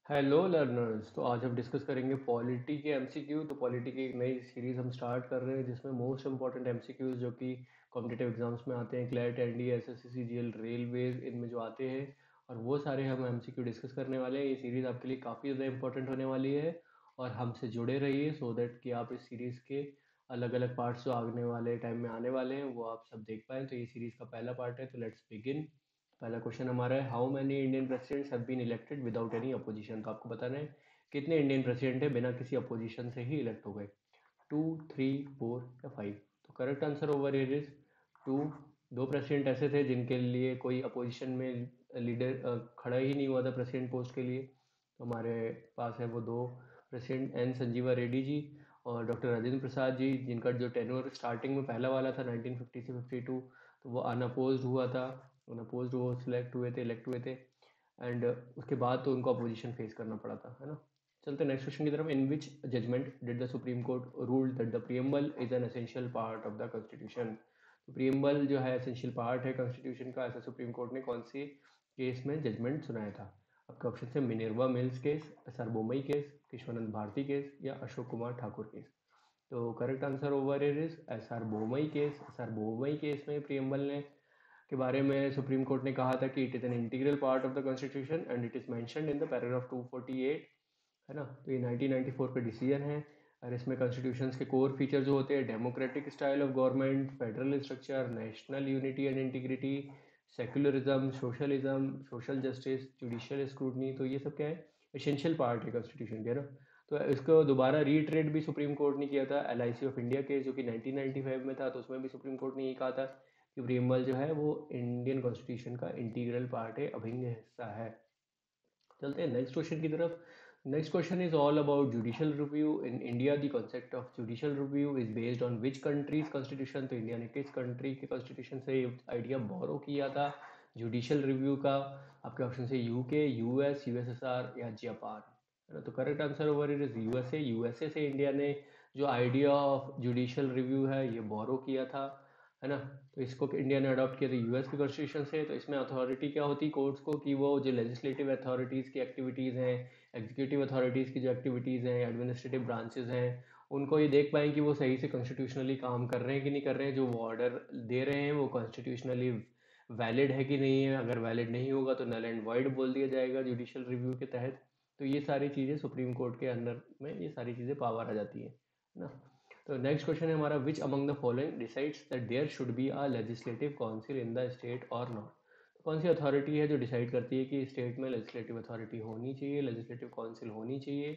Hello learners. तो आज हम डिस्कस करेंगे पॉलिटी के एमसीक्यू। तो पॉलिटी की एक नई सीरीज हम स्टार्ट कर रहे हैं जिसमें मोस्ट इंपॉर्टेंट एमसीक्यूज जो कि कॉम्पिटिटिव एग्जाम्स में आते हैं, CLAT, NDA, SSC, CGL, railways, इनमें जो आते हैं, और वो सारे हम एमसीक्यू डिस्कस करने वाले हैं। ये सीरीज आपके लिए काफ़ी ज़्यादा इंपॉर्टेंट होने वाली है और हमसे जुड़े रहिए सो दैट कि आप इस सीरीज़ के अलग अलग पार्ट्स जो आने वाले टाइम में आने वाले हैं वो आप सब देख पाएँ। तो ये सीरीज़ का पहला पार्ट है, तो लेट्स बिगिन। पहला क्वेश्चन हमारा है, how many Indian presidents have been elected without any opposition. तो आपको बताना है कितने इंडियन प्रेसिडेंट है बिना किसी अपोजिशन से ही इलेक्ट हो गए, 2, 3, 4 या 5। तो correct answer over here is 2। दो प्रेसिडेंट ऐसे थे जिनके लिए कोई अपोजिशन में लीडर खड़ा ही नहीं हुआ था प्रेसिडेंट पोस्ट के लिए। तो हमारे पास है वो दो प्रेसिडेंट, एन संजीवा रेड्डी जी और डॉक्टर राजेंद्र प्रसाद जी, जिनका जो टेन्योर स्टार्टिंग में पहला वाला था 1950 से 52, तो वो अनअपोज हुआ था। अनअपोज वो सिलेक्ट हुए थे, इलेक्ट हुए थे। एंड उसके बाद तो उनको अपोजिशन फेस करना पड़ा था, है ना। चलते नेक्स्ट क्वेश्चन की तरफ। In which judgement did the supreme court rule that the preamble is an essential part of the constitution. तो प्रियम्बल जो है एसेंशियल पार्ट है कॉन्स्टिट्यूशन का, ऐसा सुप्रीम कोर्ट ने कौन सी केस में जजमेंट सुनाया था। आपके ऑप्शन है Minerva Mills case, S R Bommai case, Keshavananda Bharati case या अशोक कुमार ठाकुर केस। तो correct answer over is S R Bommai case. S R Bommai case में प्रियम्बल ने के बारे में सुप्रीम कोर्ट ने कहा था कि it is an integral part of the constitution and it is mentioned in the paragraph 248, है ना। तो ये 1994 का डिसीजन है। और इसमें कॉन्स्टिट्यूशन के कोर फीचर जो होते हैं, democratic style of government, federal structure, national unity and integrity, secularism, socialism, social justice, judicial scrutiny, तो ये सब क्या है, एसेंशियल पार्ट है कॉन्स्टिट्यूशन के, ना। तो इसको दोबारा रीट्रेड भी सुप्रीम कोर्ट ने किया था एल ऑफ इंडिया केस, जो कि 1995 में था। तो उसमें भी सुप्रीम कोर्ट ने यही कहा था कि प्रीएम्बल जो है वो इंडियन कॉन्स्टिट्यूशन का इंटीग्रल पार्ट है, अभिन्न हिस्सा है। चलते हैं नेक्स्ट क्वेश्चन की तरफ। Next question is all about judicial review in India. The concept of judicial review is based on which countries constitution. तो इंडिया ने किस कंट्री के कॉन्स्टिट्यूशन से आइडिया बोरो किया था जुडिशियल रिव्यू का। आपके ऑप्शन है यूके, यूएस, यूएसएसआर या जापान, है ना। तो correct answer over it is USA. USA से इंडिया ने जो आइडिया ऑफ जुडिशियल रिव्यू है ये बोरो किया था, है ना। तो इसको इंडिया ने अडॉप्ट किया था यूएस के कॉन्स्टिट्यूशन से। तो इसमें अथॉरिटी क्या होती कोर्ट्स को, कि वो जो लेजिस्लेटिव अथॉरिटीज़ की एक्टिविटीज़ हैं, एग्जीक्यूटिव अथॉरिटीज़ की जो एक्टिविटीज़ हैं, एडमिनिस्ट्रेटिव ब्रांचेज हैं, उनको ये देख पाएँ कि वो सही से कॉन्स्टिट्यूशनली काम कर रहे हैं कि नहीं कर रहे हैं, जो वो ऑर्डर दे रहे हैं वो कॉन्स्टिट्यूशनली वैलिड है कि नहीं है। अगर वैलिड नहीं होगा तो नल एंड वाइड बोल दिया जाएगा जुडिशियल रिव्यू के तहत। तो ये सारी चीज़ें सुप्रीम कोर्ट के अंदर में ये सारी चीज़ें पावर आ जाती है ना। तो नेक्स्ट क्वेश्चन है हमारा, which among the following decides that there should be a legislative council in the state or not. तो कौन सी अथॉरिटी है जो डिसाइड करती है कि स्टेट में लेजिस्लेटिव अथॉरिटी होनी चाहिए, लेजिस्लेटिव काउंसिल होनी चाहिए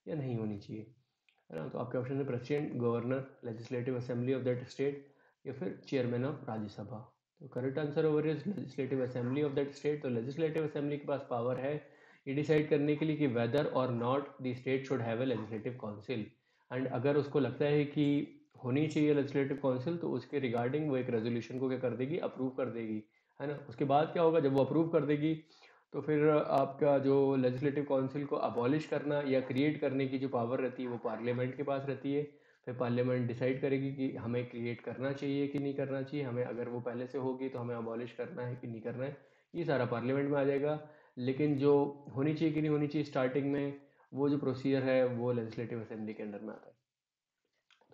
या नहीं होनी चाहिए, है ना। तो आपके ऑप्शन है president, governor, legislative assembly of that state या फिर चेयरमैन ऑफ राज्यसभा। तो correct answer over is legislative assembly of that state. तो लेजिस्लेटिव असेंबली के पास पावर है ये डिसाइड करने के लिए कि वेदर और not the state should have a legislative council. And अगर उसको लगता है कि होनी चाहिए लेजिस्लेटिव काउंसिल तो उसके रिगार्डिंग वो एक रेजोल्यूशन को क्या कर देगी, अप्रूव कर देगी, है ना। उसके बाद क्या होगा, जब वो अप्रूव कर देगी तो फिर आपका जो लेजिस्लेटिव काउंसिल को अबॉलिश करना या क्रिएट करने की जो पावर रहती है वो पार्लियामेंट के पास रहती है। फिर पार्लियामेंट डिसाइड करेगी कि हमें क्रिएट करना चाहिए कि नहीं करना चाहिए, हमें अगर वो पहले से होगी तो हमें अबॉलिश करना है कि नहीं करना है, ये सारा पार्लियामेंट में आ जाएगा। लेकिन जो होनी चाहिए कि नहीं होनी चाहिए स्टार्टिंग में, वो जो प्रोसीजर है वो लेजिस्लेटिव असेंबली के अंडर में आता है।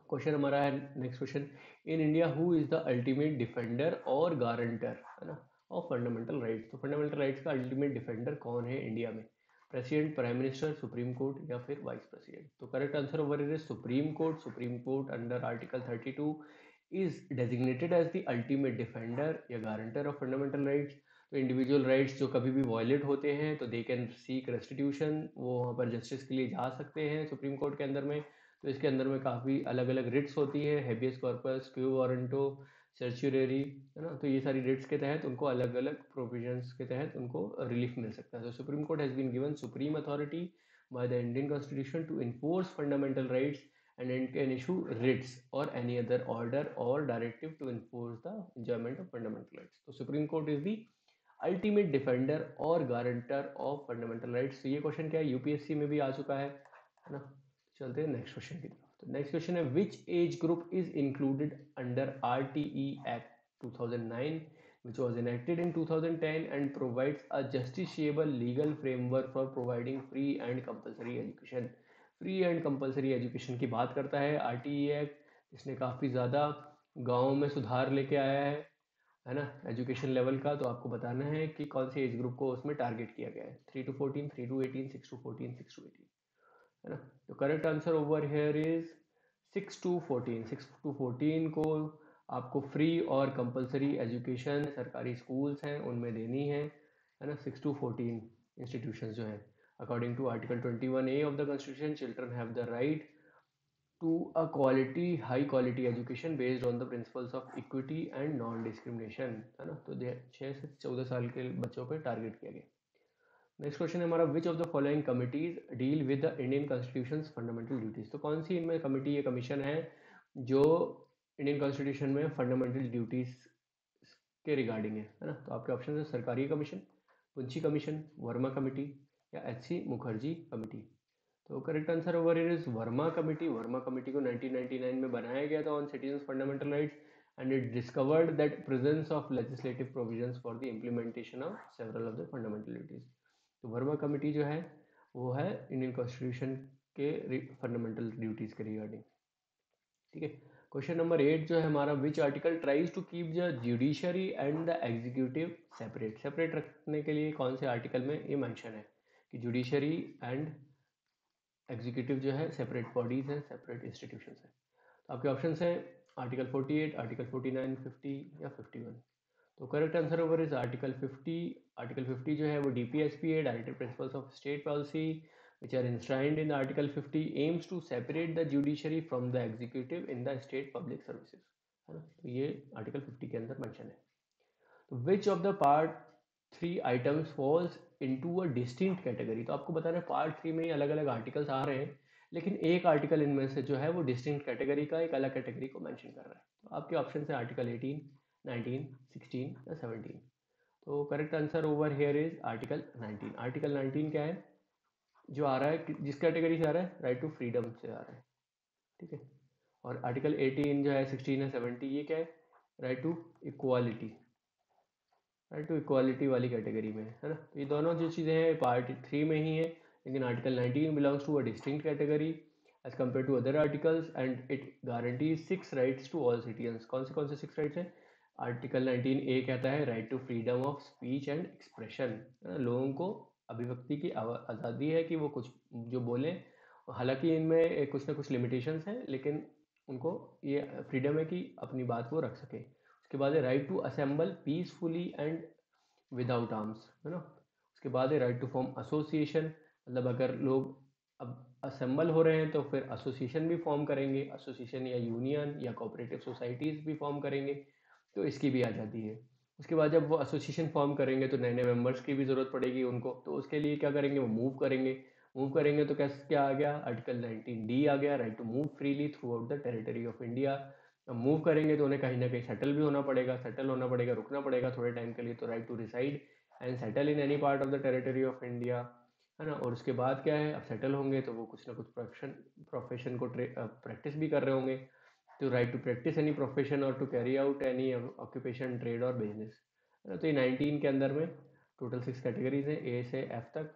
क्वेश्चन हमारा है next question, in India who is the ultimate defender or guarantor, है ना, ऑफ फंडामेंटल राइट्स। तो फंडामेंटल राइट्स का अल्टीमेट डिफेंडर कौन है इंडिया में, president, prime minister, supreme court या फिर वाइस प्रेसिडेंट। तो correct answer over is supreme court. Supreme court under article 32 is designated as the ultimate defender या guarantor of fundamental rights. तो individual rights जो कभी भी वायलेट होते हैं तो दे कैन सीक रेस्टिट्यूशन, वो वहाँ पर जस्टिस के लिए जा सकते हैं सुप्रीम कोर्ट के अंदर में। तो इसके अंदर में काफ़ी अलग अलग रिट्स होती है, हेबियस कॉर्पस, क्यू वारंटो, सर्च्यूरेरी, है ना। तो ये सारी रिट्स के तहत उनको अलग अलग प्रोविजंस के तहत उनको रिलीफ मिल सकता है। तो supreme court has been given supreme authority by the Indian Constitution to enforce fundamental rights and it can issue writs or any other order or directive to enforce the enjoyment of fundamental rights. तो supreme court is the ultimate defender or guarantor of fundamental rights. तो ये question क्या है, UPSC में भी आ चुका है ना। चलते हैं नेक्स्ट क्वेश्चन की तरफ। तो नेक्स्ट क्वेश्चन है, which age group is included under RTE act 2009 which was enacted in 2010 and provides a justiciable legal framework for providing free and compulsory education. Free and compulsory education की बात करता है RTE act, इसने काफ़ी ज़्यादा गाँव में सुधार लेके आया है ना, एजुकेशन लेवल का। तो आपको बताना है कि कौन सी एज ग्रुप को उसमें टारगेट किया गया है, 3 to 14, 3 to 18, 6 to 14, 6 to 18, है ना। तो correct answer over here is 6 to 14। 6 to 14 को आपको फ्री और कंपलसरी एजुकेशन सरकारी स्कूल्स हैं उनमें देनी है ना। 6 to 14 इंस्टीट्यूशंस जो हैं, according to article 21A of the constitution, children have the right to a quality high quality education based on the principles of equity and non discrimination, है ना। तो 6 से 14 साल के बच्चों पे टारगेट किया गया। नेक्स्ट क्वेश्चन है हमारा, विच of the following committees deal with the Indian constitution fundamental duties. तो कौन सी इनमें कमिटी या कमीशन है जो इंडियन कॉन्स्टिट्यूशन में फंडामेंटल ड्यूटीज के रिगार्डिंग है ना। तो आपके ऑप्शन है सरकारी commission, Punchhi commission, Verma committee या HC मुखर्जी कमेटी। तो correct answer over here is Verma committee. Verma committee को 1999 में बनाया गया था on citizens fundamental rights and it discovered that presence of legislative provisions for the implementation of several of the fundamental duties. तो Verma committee जो है वो है इंडियन कॉन्स्टिट्यूशन के फंडामेंटल ड्यूटीज के रिगार्डिंग, ठीक है। क्वेश्चन नंबर 8 जो है हमारा, which article tries to keep the judiciary and the executive separate. Separate रखने के लिए कौन से आर्टिकल में ये मेंशन है कि जुडिशरी एंड एग्जीक्यूटिव जो है सेपरेट बॉडीज हैं, सेपरेट इंस्टीट्यूशंस हैं। तो आपके ऑप्शन हैं आर्टिकल 48, आर्टिकल 49, 50 या 51। तो correct answer over is article 50। Article 50 जो है वो DPSP है, directive principles of state policy, which are enshrined in Article 50, aims to separate the judiciary from the executive in the state public services, है ना। तो ये आर्टिकल 50 के अंदर मेंशन है। तो विच of the part 3 items falls into a distinct category. तो आपको बताना है पार्ट 3 में अलग अलग आर्टिकल्स आ रहे हैं, लेकिन एक आर्टिकल इनमें से जो है वो डिस्टिंक्ट कैटेगरी का एक अलग कैटेगरी को मेंशन कर रहा है। तो आपके ऑप्शन है आर्टिकल 18, 19, 16 या 17। तो correct answer over here is article 19। Article 19 क्या है जो आ रहा है, जिस कैटेगरी से आ रहा है, राइट टू फ्रीडम से आ रहा है, ठीक है। और आर्टिकल 18 जो है, 16 है, 70 ये क्या है, right to equality, right to equality वाली कैटेगरी में है ना। तो ये दोनों जो चीज़ें हैं पार्ट 3 में ही है, लेकिन article 19 belongs to a distinct category as compare to other articles and it guarantees 6 rights to all citizens. कौन से 6 राइट्स हैं? आर्टिकल 19A कहता है right to freedom of speech and expression, लोगों को अभिव्यक्ति की आज़ादी है कि वो कुछ जो बोलें, हालांकि इनमें कुछ ना कुछ लिमिटेशंस हैं, लेकिन उनको ये फ्रीडम है कि अपनी बात वो रख सके। उसके बाद है right to assemble peacefully and without arms, है ना। उसके बाद है राइट टू फॉर्म एसोसिएशन, मतलब अगर लोग अब असेंबल हो रहे हैं तो फिर एसोसिएशन भी फॉर्म करेंगे, एसोसिएशन या यूनियन या कोऑपरेटिव सोसाइटीज़ भी फॉर्म करेंगे, तो इसकी भी आज़ादी है। उसके बाद जब वो एसोसिएशन फॉर्म करेंगे तो नए नए मेंबर्स की भी ज़रूरत पड़ेगी उनको, तो उसके लिए क्या करेंगे, वो मूव करेंगे तो कैसे क्या आ गया, आर्टिकल 19D आ गया, right to move freely throughout the territory of India. अब मूव करेंगे तो उन्हें कहीं ना कहीं सेटल भी होना पड़ेगा, रुकना पड़ेगा थोड़े टाइम के लिए, तो right to reside and settle in any part of the territory of India, है ना। और उसके बाद क्या है, अब सेटल होंगे तो वो कुछ ना कुछ प्रोफेशन को प्रैक्टिस भी कर रहे होंगे, तो right to practise any profession और to carry out any occupation, trade और बिजनेस, है ना। तो ये 19 के अंदर में टोटल 6 कैटेगरीज हैं A से F तक,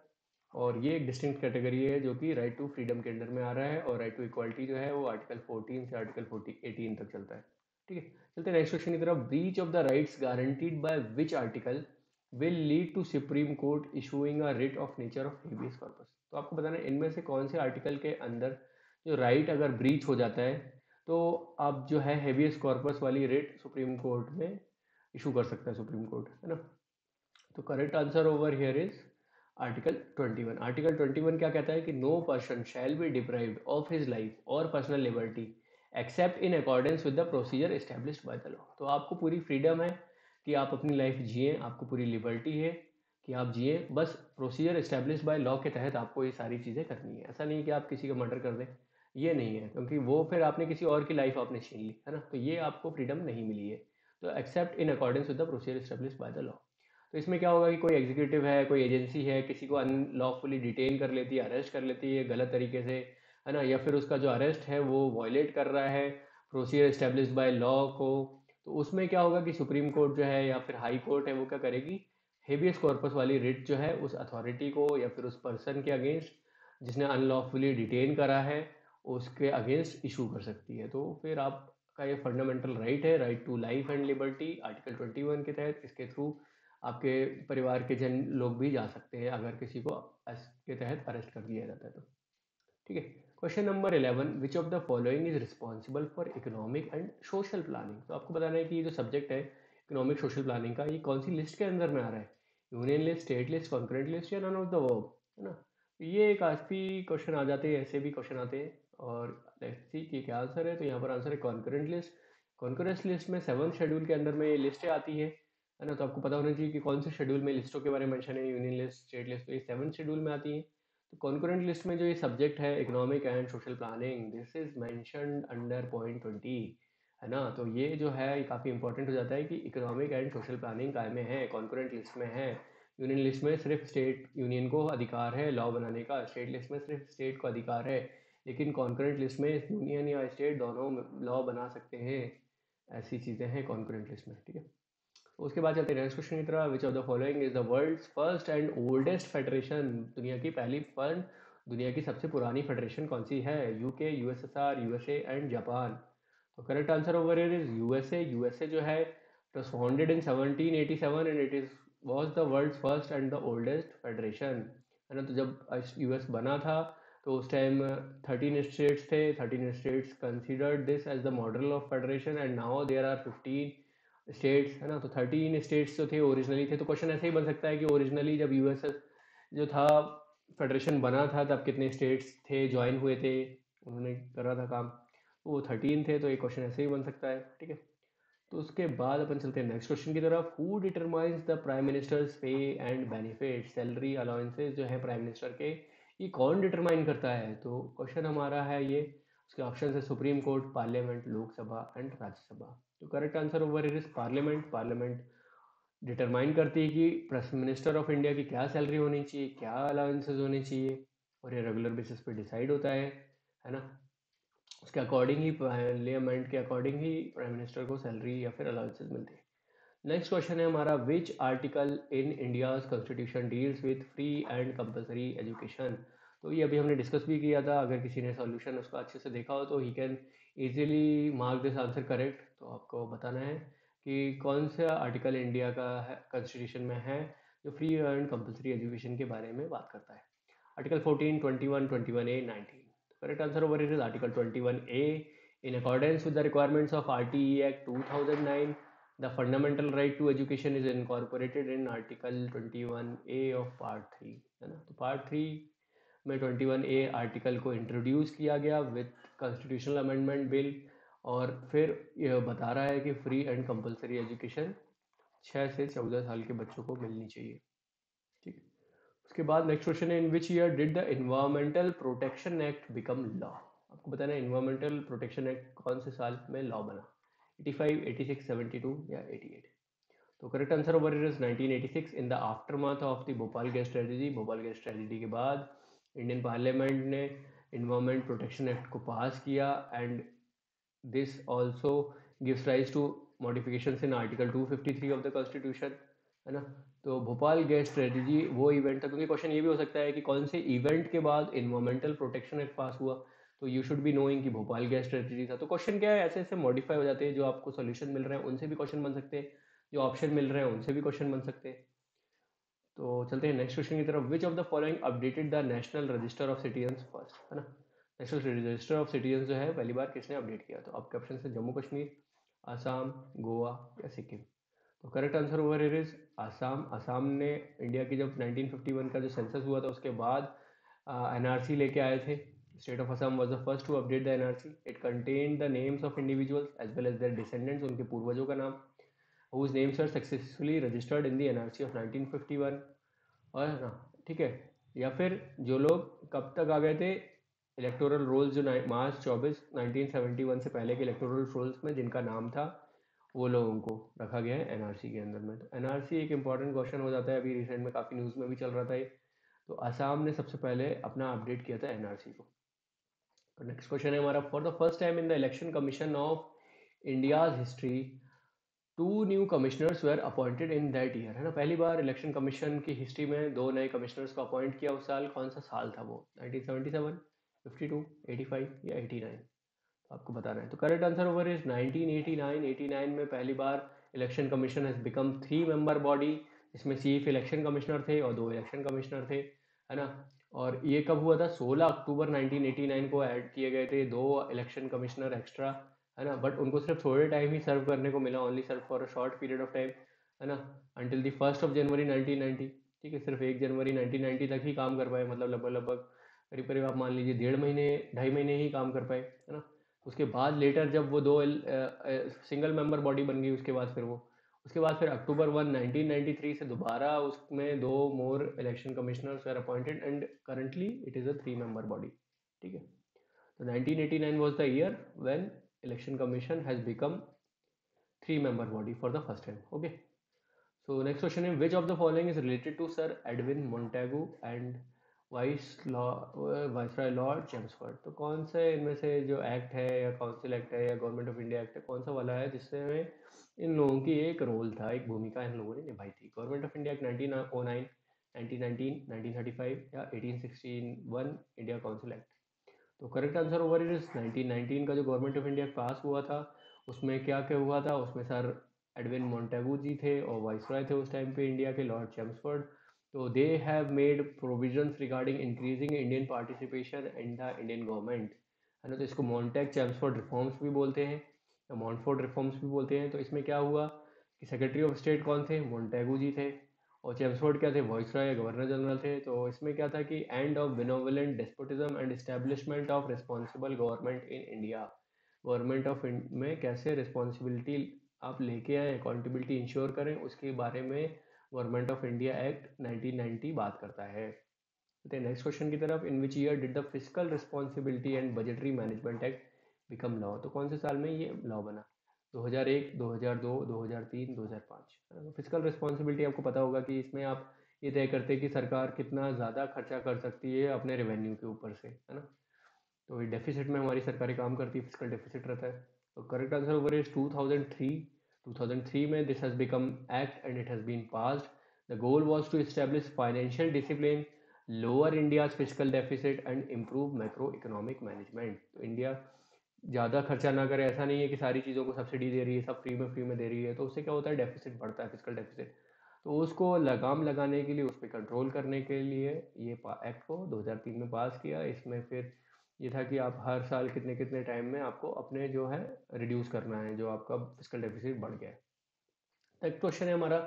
और ये एक डिस्टिंक्ट कैटेगरी है जो कि राइट टू फ्रीडम के अंडर में आ रहा है, और राइट टू इक्वालिटी जो है वो आर्टिकल 14 से आर्टिकल 18 तक चलता है, ठीक है। चलते हैं नेक्स्ट क्वेश्चन की तरफ, breach of the rights guaranteed by which article will lead to supreme court issuing a writ of nature of habeas corpus. तो आपको बताना है इनमें से कौन से आर्टिकल के अंदर जो राइट अगर ब्रीच हो जाता है तो आप जो है हेबियस कॉर्पस वाली रिट सुप्रीम कोर्ट में इशू कर सकता है सुप्रीम कोर्ट, है ना। तो correct answer over here is article 21। Article 21 क्या कहता है कि no person shall be deprived of his life और personal liberty except in accordance with the procedure established by the law. तो आपको पूरी फ्रीडम है कि आप अपनी लाइफ जिए, आपको पूरी लिबर्टी है कि आप जिए, बस प्रोसीजर एस्टेब्लिश्ड बाय लॉ के तहत आपको ये सारी चीज़ें करनी है। ऐसा नहीं कि आप किसी का मर्डर कर दें, ये नहीं है, क्योंकि वो फिर आपने किसी और की लाइफ आपने छीन ली, है ना। तो ये आपको फ्रीडम नहीं मिली है। तो accept in accordance with the procedure established by the law. तो इसमें क्या होगा कि कोई एग्जीक्यूटिव है, कोई एजेंसी है, किसी को अनलॉफुली डिटेन कर लेती है, अरेस्ट कर लेती है गलत तरीके से, है ना, या फिर उसका जो अरेस्ट है वो वायलेट कर रहा है प्रोसीजर एस्टेब्लिश्ड बाय लॉ को, तो उसमें क्या होगा कि सुप्रीम कोर्ट जो है या फिर हाई कोर्ट है वो क्या करेगी, हेबियस कॉर्पस वाली रिट जो है उस अथॉरिटी को या फिर उस पर्सन के अगेंस्ट जिसने अनलॉफुली डिटेन करा है उसके अगेंस्ट इशू कर सकती है। तो फिर आपका ये फंडामेंटल राइट है, right to life and liberty, article 21 के तहत। इसके थ्रू आपके परिवार के जन लोग भी जा सकते हैं अगर किसी को इसके तहत अरेस्ट कर दिया जाता है तो। ठीक है। Question number 11, which of the following is responsible for economic and social planning. तो आपको बताना है कि ये जो सब्जेक्ट है इकोनॉमिक सोशल प्लानिंग का, ये कौन सी लिस्ट के अंदर में आ रहा है, union list, state list, concurrent list या नन ऑफ द वर्ब, है ना। तो ये काफ़ी क्वेश्चन आ जाते हैं, ऐसे भी क्वेश्चन आते हैं। और लेट्स सी कि क्या आंसर है। तो यहाँ पर आंसर है कॉन्करेंट लिस्ट। कॉन्करेंट लिस्ट में 7th शेड्यूल के अंदर में ये लिस्टें आती है ना। तो आपको पता होना चाहिए कि कौन से शेड्यूल में लिस्टों के बारे में मेंशन है, यूनियन लिस्ट, स्टेट लिस्ट, तो ये 7th शेड्यूल में आती है। तो कॉन्करेंट लिस्ट में जो ये सब्जेक्ट है economic and social planning, this is mentioned under point 20, है ना। तो ये जो है ये काफ़ी इंपॉर्टेंट हो जाता है कि इकोनॉमिक एंड सोशल प्लानिंग काय में है, कॉन्करेंट लिस्ट में है। यूनियन लिस्ट में सिर्फ स्टेट यूनियन को अधिकार है लॉ बनाने का, स्टेट लिस्ट में सिर्फ स्टेट को अधिकार है, लेकिन कॉन्करेंट लिस्ट में यूनियन या स्टेट दोनों लॉ बना सकते हैं। ऐसी चीज़ें हैं कॉन्करेंट लिस्ट में। ठीक है। उसके बाद चलते हैं नेक्स्ट क्वेश्चन की तरह। Which of the following is the world's first and oldest federation. दुनिया की पहली फर्स्ट, दुनिया की सबसे पुरानी फेडरेशन कौन सी है, UK, USSR, USA and Japan. तो correct answer over here is USA. USA जो है it was founded in 1787 and it is was the world's first and the oldest federation, है ना। तो जब यूएस बना था तो उस टाइम 13 स्टेट्स थे, 13 states considered this as the model of federation and now there are 15 states, है ना। तो 13 स्टेट्स जो थे ओरिजिनली थे। तो क्वेश्चन ऐसे ही बन सकता है कि ओरिजिनली जब यूएस जो था फेडरेशन बना था तब कितने स्टेट्स थे ज्वाइन हुए थे, उन्होंने करा था काम, तो वो 13 थे। तो एक क्वेश्चन ऐसे ही बन सकता है। ठीक है। तो उसके बाद अपन चलते हैं नेक्स्ट क्वेश्चन की तरफ। Who determines the prime ministers पे एंड बेनिफिट, सैलरी अलाउंसेस जो है प्राइम मिनिस्टर के, ये कौन डिटरमाइन करता है। तो क्वेश्चन हमारा है ये, उसके ऑप्शन है supreme court, parliament, Lok Sabha and Rajya Sabha. तो correct answer over is parliament. Parliament determine करती है कि प्राइम मिनिस्टर ऑफ इंडिया की क्या सैलरी होनी चाहिए, क्या अलाउंसेस होने चाहिए, और ये रेगुलर बेसिस पे डिसाइड होता है ना। उसके अकॉर्डिंग ही पार्लियामेंट के अकॉर्डिंग ही प्राइम मिनिस्टर को सैलरी या फिर अलाउंसेस मिलती है। नेक्स्ट क्वेश्चन है हमारा, which article in India's constitution deals with free and compulsory education. तो ये अभी हमने डिस्कस भी किया था, अगर किसी ने सॉल्यूशन उसका अच्छे से देखा हो तो he can easily mark this answer correct. तो आपको बताना है कि कौन सा आर्टिकल इंडिया का कॉन्स्टिट्यूशन में है जो फ्री एंड कंपलसरी एजुकेशन के बारे में बात करता है। Article 14, 21, 21A, 19। Correct answer over it is article 21A। In accordance with the requirements of RTE Act 2009, the fundamental right to education is incorporated in Article 21A of Part 3, है ना। तो Part 3 में 21A आर्टिकल को introduce किया गया with constitutional amendment bill, और फिर यह बता रहा है कि फ्री एंड कंपलसरी एजुकेशन 6 से 14 साल के बच्चों को मिलनी चाहिए। ठीक। उसके बाद नेक्स्ट क्वेश्चन है, in which year did the environmental protection act become law. आपको बताना है इन्वायरमेंटल प्रोटेक्शन एक्ट कौन से साल में लॉ बना, 85, 86, 72 या 88। तो correct answer over it is 1986 in the aftermath of the Bhopal gas tragedy. Bhopal gas tragedy के बाद इंडियन पार्लियामेंट ने इन्वायरमेंट प्रोटेक्शन एक्ट को पास किया and this also gives rise to modifications in article 253 of the constitution, है ना। तो Bhopal gas tragedy वो event था, क्योंकि क्वेश्चन ये भी हो सकता है कि कौन से इवेंट के बाद इन्वायरमेंटल प्रोटेक्शन एक्ट पास हुआ। तो यू शुड बी नोइंग कि भोपाल गैस ट्रेजेडी था। तो क्वेश्चन क्या है, ऐसे ऐसे मॉडिफाई हो जाते हैं, जो आपको सोल्यूशन मिल रहे हैं उनसे भी क्वेश्चन बन सकते हैं, जो ऑप्शन मिल रहे हैं उनसे भी क्वेश्चन बन सकते हैं। तो चलते हैं नेक्स्ट क्वेश्चन की तरफ। विच of the following updated the national register of citizen first, है ना। नेशनल रजिस्टर ऑफ सिटीजन जो है पहली बार किसने अपडेट किया। तो आपके ऑप्शन है जम्मू कश्मीर, आसाम, गोवा या सिक्किम। तो correct answer over here is Assam. Assam ने इंडिया की जब 1951 का जो सेंसस हुआ था उसके बाद एनआरसी लेके आए थे। State of Assam was the first to update the NRC. It contain the names of individuals as well as their descendants, उनके पूर्वजों का नाम, whose names were successfully registered in the NRC of 1951। और ना, ठीक है। या फिर जो लोग कब तक आ गए थे इलेक्टोरल रोल्स, जो मार्च 24 1971 से पहले के इलेक्टोरल रोल्स में जिनका नाम था, वो लोगों को रखा गया है एनआरसी के अंदर में। तो एनआरसी एक इंपॉर्टेंट क्वेश्चन हो जाता है, अभी रिसेंट में काफ़ी न्यूज़ में भी चल रहा था ये। तो असम ने सबसे पहले अपना अपडेट किया था एनआरसी को। तो नेक्स्ट क्वेश्चन है हमारा, for the first time in the election commission of India's history 2 new commissioners were appointed in that year, है ना। पहली बार इलेक्शन कमीशन की हिस्ट्री में 2 नए कमिश्नर्स को अपॉइंट किया उस साल। कौन सा साल था वो? 1977, 52, 85 या 89? तो आपको बताना है। तो करेक्ट आंसर ओवर इज 1989। 89 में पहली बार election commission has become 3 member body. इसमें चीफ इलेक्शन कमिश्नर थे और 2 इलेक्शन कमिश्नर थे, है ना। और ये कब हुआ था? 16 अक्टूबर 1989 को ऐड किए गए थे 2 इलेक्शन कमिश्नर एक्स्ट्रा, है ना। बट उनको सिर्फ थोड़े टाइम ही सर्व करने को मिला, only serve for a short period of time, है ना, अंटिल द 1 जनवरी 1990। ठीक है, सिर्फ 1 जनवरी 1990 तक ही काम कर पाए, मतलब लगभग लगभग करीब करीब आप मान लीजिए 1.5 महीने 2.5 महीने ही काम कर पाए, है ना। उसके बाद लेटर जब वो 2 सिंगल मेंबर बॉडी बन गई, उसके बाद फिर अक्टूबर 1993 से दोबारा उसमें 2 more election commissioners are appointed and currently it is a 3 member body. ठीक है, तो 1989 was the year when election commission has become 3 member body for the first time. Okay, so next question is, which of the following is related to Sir Edwin Montagu and viceroy Lord Chelmsford? तो कौन से इनमें से जो act है या council act है या गवर्नमेंट ऑफ इंडिया एक्ट है, कौन सा वाला है जिसमें इन लोगों की एक रोल था, एक भूमिका इन लोगों ने निभाई थी? गवर्नमेंट ऑफ इंडिया एक्ट 1909, 1919, 1935 या 1861 इंडिया काउंसिल एक्ट? तो correct answer over it is 1919 का जो गवर्नमेंट ऑफ इंडिया पास हुआ था, उसमें क्या क्या हुआ था? उसमें सर एडविन मोंटेगू जी थे और वाइसरॉय थे उस टाइम पे इंडिया के, लॉर्ड चेम्सफोर्ड। तो they have made provisions regarding increasing Indian participation in the Indian government, है ना। तो इसको मॉन्टेग चेम्सफोर्ड रिफॉर्म्स भी बोलते हैं या मॉन्टफोर्ड रिफॉर्म्स भी बोलते हैं। तो इसमें क्या हुआ कि सेक्रेटरी ऑफ स्टेट कौन थे? मोंटेगू जी थे। और चेम्सफोर्ड क्या थे? वॉइसरॉय या गवर्नर जनरल थे। तो इसमें क्या था कि end of benevolent despotism and establishment of responsible government in India, government of में कैसे रिस्पॉन्सिबिलिटी आप लेके आए, अकाउंटेबिलिटी इंश्योर करें, उसके बारे में गवर्नमेंट ऑफ इंडिया एक्ट 1990 बात करता है। नेक्स्ट क्वेश्चन की तरफ, in which year did the physical responsibility and budgetary management act become law? तो कौन से साल में ये लॉ बना? 2001, 2002, 2003, 2005? फिजिकल रिस्पॉन्सिबिलिटी आपको पता होगा कि इसमें आप ये तय करते हैं कि सरकार कितना ज़्यादा खर्चा कर सकती है अपने रेवेन्यू के ऊपर से, है ना। तो ये डेफिसिट में हमारी सरकारें काम करती है, फिजिकल डेफिसिट रहता है। तो करेक्ट आंसर ओवर इज 2003। 2003 में this has become act and it has been passed. The goal was to establish financial discipline, lower India's physical deficit and improve macro economic management. तो India ज़्यादा खर्चा ना करे, ऐसा नहीं है कि सारी चीज़ों को सब्सिडी दे रही है, सब फ्री में दे रही है, तो उससे क्या होता है? डेफिसिट बढ़ता है, फिजिकल डेफिसिट। तो उसको लगाम लगाने के लिए, उस पर कंट्रोल करने के लिए ये एक्ट को 2003 में पास किया। इसमें फिर ये था कि आप हर साल कितने कितने टाइम में आपको अपने जो है रिड्यूस करना है, जो आपका फिजिकल डेफिसिट बढ़ गया है। नेक्स्ट क्वेश्चन है हमारा,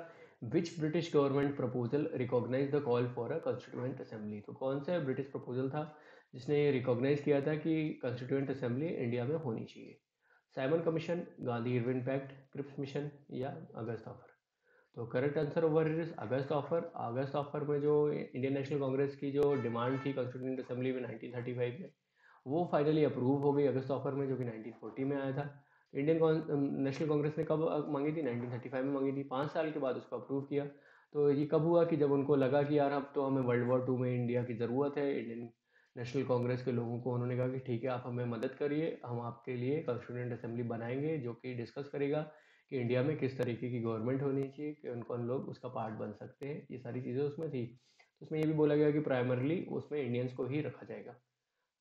which British government proposal recognize the call for a constituent assembly? तो कौन सा ब्रिटिश प्रपोजल था जिसने ये रिकॉग्नाइज किया था कि कॉन्स्टिट्यूएंट असेंबली इंडिया में होनी चाहिए? Simon commission, Gandhi Irwin pact, Cripps mission या अगस्त ऑफर? तो correct answer over is August offer. August offer में जो इंडियन नेशनल कांग्रेस की जो डिमांड थी कॉन्स्टिट्यूएंट असेंबली में 1935 में, वो फाइनली अप्रूव हो गई अगस्त ऑफर में, जो कि 1940 में आया था। इंडियन नेशनल कांग्रेस ने कब मांगी थी? 1935 में मांगी थी। 5 साल के बाद उसको अप्रूव किया। तो ये कब हुआ कि जब उनको लगा कि यार अब तो हमें वर्ल्ड वॉर 2 में इंडिया की ज़रूरत है। इंडियन नेशनल कांग्रेस के लोगों को उन्होंने कहा कि ठीक है, आप हमें मदद करिए, हम आपके लिए कॉन्स्टिट्यूएंट असेंबली बनाएंगे जो कि डिस्कस करेगा कि इंडिया में किस तरीके की गवर्नमेंट होनी चाहिए, कि कौन कौन लोग उसका पार्ट बन सकते हैं। ये सारी चीज़ें उसमें थी। तो उसमें ये भी बोला गया कि प्राइमरली उसमें इंडियंस को ही रखा जाएगा,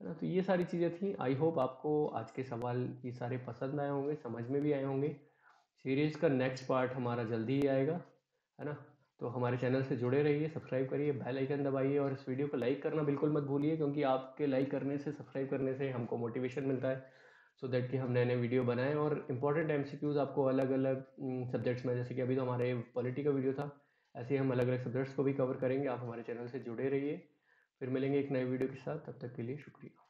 है ना। तो ये सारी चीज़ें थी। आई होप आपको आज के सवाल ये सारे पसंद आए होंगे, समझ में भी आए होंगे। सीरीज़ का नेक्स्ट पार्ट हमारा जल्दी ही आएगा, है ना। तो हमारे चैनल से जुड़े रहिए, सब्सक्राइब करिए, बेल आइकन दबाइए और इस वीडियो को लाइक करना बिल्कुल मत भूलिए, क्योंकि आपके लाइक करने से, सब्सक्राइब करने से हमको मोटिवेशन मिलता है, सो दैट कि हम नए नए वीडियो बनाएं और इंपॉर्टेंट एमसीक्यूज़ आपको अलग अलग सब्जेक्ट्स में, जैसे कि अभी तो हमारे पॉलिटी का वीडियो था, ऐसे ही हम अलग अलग सब्जेक्ट्स को भी कवर करेंगे। आप हमारे चैनल से जुड़े रहिए। फिर मिलेंगे एक नए वीडियो के साथ, तब तक के लिए शुक्रिया।